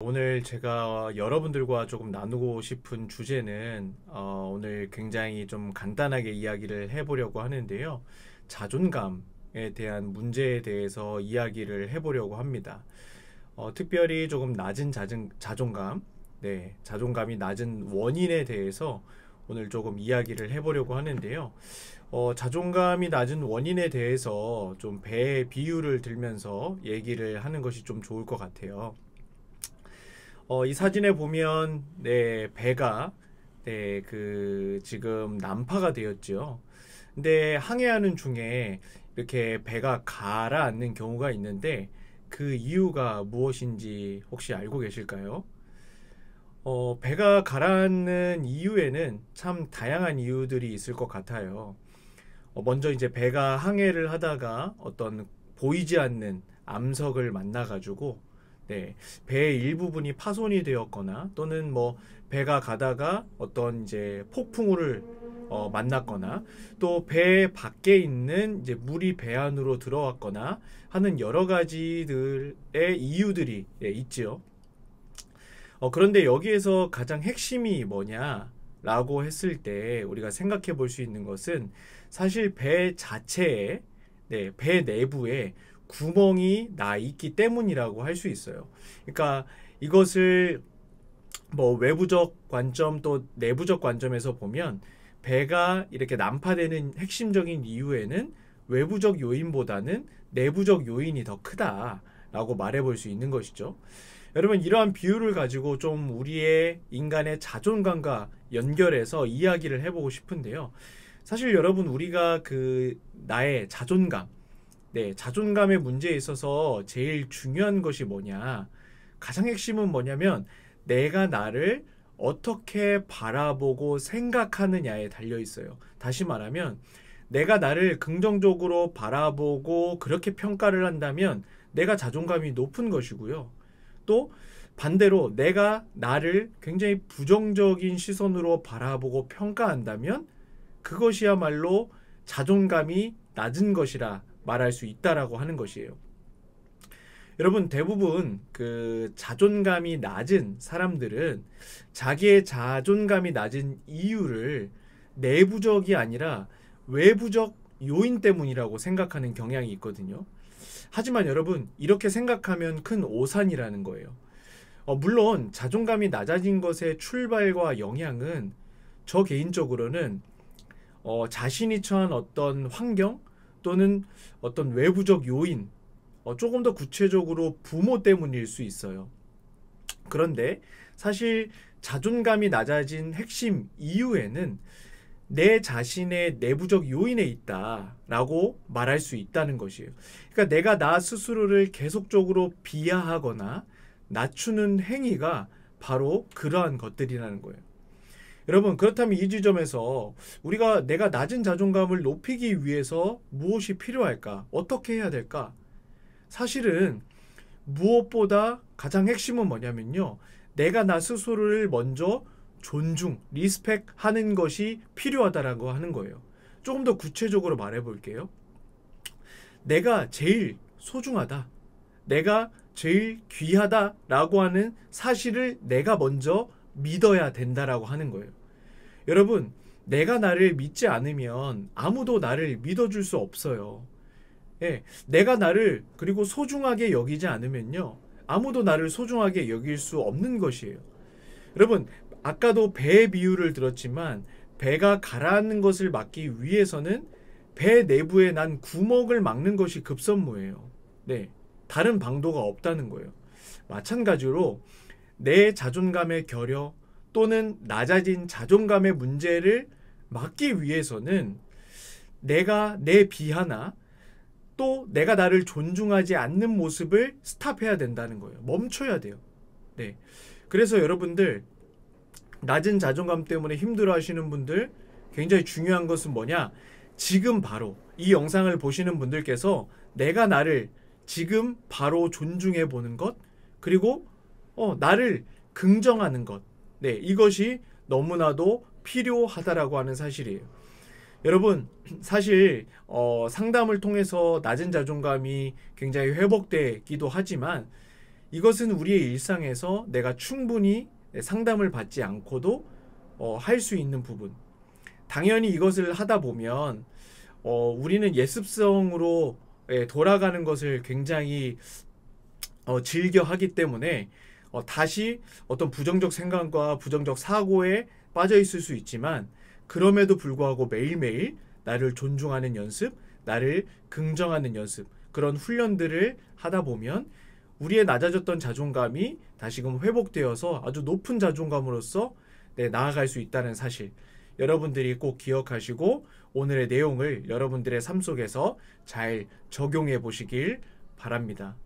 오늘 제가 여러분들과 조금 나누고 싶은 주제는 오늘 굉장히 좀 간단하게 이야기를 해보려고 하는데요. 자존감에 대한 문제에 대해서 이야기를 해보려고 합니다. 특별히 조금 낮은 자존감, 네, 자존감이 낮은 원인에 대해서 오늘 조금 이야기를 해보려고 하는데요. 자존감이 낮은 원인에 대해서 좀 배 비유를 들면서 얘기를 하는 것이 좀 좋을 것 같아요. 이 사진에 보면 네, 배가 네, 지금 난파가 되었죠. 근데 항해하는 중에 이렇게 배가 가라앉는 경우가 있는데 그 이유가 무엇인지 혹시 알고 계실까요? 배가 가라앉는 이유에는 참 다양한 이유들이 있을 것 같아요. 먼저 이제 배가 항해를 하다가 어떤 보이지 않는 암석을 만나가지고 네, 배의 일부분이 파손이 되었거나 또는 뭐 배가 가다가 어떤 이제 폭풍우를 만났거나 또 배 밖에 있는 이제 물이 배 안으로 들어왔거나 하는 여러 가지들의 이유들이 있지요. 그런데 여기에서 가장 핵심이 뭐냐라고 했을 때 우리가 생각해 볼 수 있는 것은 사실 배 자체에, 네, 배 내부에 구멍이 나 있기 때문이라고 할 수 있어요. 그러니까 이것을 뭐 외부적 관점 또 내부적 관점에서 보면 배가 이렇게 난파되는 핵심적인 이유에는 외부적 요인보다는 내부적 요인이 더 크다라고 말해 볼 수 있는 것이죠. 여러분, 이러한 비유를 가지고 좀 우리의 인간의 자존감과 연결해서 이야기를 해보고 싶은데요. 사실 여러분, 우리가 나의 자존감, 네, 자존감의 문제에 있어서 제일 중요한 것이 뭐냐? 가장 핵심은 뭐냐면 내가 나를 어떻게 바라보고 생각하느냐에 달려 있어요. 다시 말하면 내가 나를 긍정적으로 바라보고 그렇게 평가를 한다면 내가 자존감이 높은 것이고요. 또 반대로 내가 나를 굉장히 부정적인 시선으로 바라보고 평가한다면 그것이야말로 자존감이 낮은 것이라 말할 수 있다라고 하는 것이에요. 여러분, 대부분 자존감이 낮은 사람들은 자기의 자존감이 낮은 이유를 내부적이 아니라 외부적 요인 때문이라고 생각하는 경향이 있거든요. 하지만 여러분, 이렇게 생각하면 큰 오산이라는 거예요. 물론 자존감이 낮아진 것의 출발과 영향은 저 개인적으로는 자신이 처한 어떤 환경 또는 어떤 외부적 요인, 조금 더 구체적으로 부모 때문일 수 있어요. 그런데 사실 자존감이 낮아진 핵심 이유에는 내 자신의 내부적 요인에 있다라고 말할 수 있다는 것이에요. 그러니까 내가 나 스스로를 계속적으로 비하하거나 낮추는 행위가 바로 그러한 것들이라는 거예요. 여러분, 그렇다면 이 지점에서 우리가 내가 낮은 자존감을 높이기 위해서 무엇이 필요할까? 어떻게 해야 될까? 사실은 무엇보다 가장 핵심은 뭐냐면요. 내가 나 스스로를 먼저 존중, 리스펙 하는 것이 필요하다라고 하는 거예요. 조금 더 구체적으로 말해 볼게요. 내가 제일 소중하다. 내가 제일 귀하다라고 하는 사실을 내가 먼저 믿어야 된다라고 하는 거예요. 여러분, 내가 나를 믿지 않으면 아무도 나를 믿어줄 수 없어요. 예, 내가 나를 그리고 소중하게 여기지 않으면요. 아무도 나를 소중하게 여길 수 없는 것이에요. 여러분, 아까도 배 비유를 들었지만 배가 가라앉는 것을 막기 위해서는 배 내부에 난 구멍을 막는 것이 급선무예요. 네, 다른 방도가 없다는 거예요. 마찬가지로 내 자존감의 결여 또는 낮아진 자존감의 문제를 막기 위해서는 내가 내 비하나 또 내가 나를 존중하지 않는 모습을 스탑해야 된다는 거예요. 멈춰야 돼요. 네. 그래서 여러분들 낮은 자존감 때문에 힘들어 하시는 분들 굉장히 중요한 것은 뭐냐? 지금 바로 이 영상을 보시는 분들께서 내가 나를 지금 바로 존중해 보는 것 그리고 나를 긍정하는 것 네, 이것이 너무나도 필요하다라고 하는 사실이에요. 여러분, 사실 상담을 통해서 낮은 자존감이 굉장히 회복되기도 하지만 이것은 우리의 일상에서 내가 충분히 상담을 받지 않고도 할 수 있는 부분. 당연히 이것을 하다 보면 우리는 예습성으로 돌아가는 것을 굉장히 즐겨 하기 때문에 다시 어떤 부정적 생각과 부정적 사고에 빠져 있을 수 있지만, 그럼에도 불구하고 매일매일 나를 존중하는 연습, 나를 긍정하는 연습, 그런 훈련들을 하다 보면 우리의 낮아졌던 자존감이 다시금 회복되어서 아주 높은 자존감으로서 나아갈 수 있다는 사실, 여러분들이 꼭 기억하시고 오늘의 내용을 여러분들의 삶 속에서 잘 적용해 보시길 바랍니다.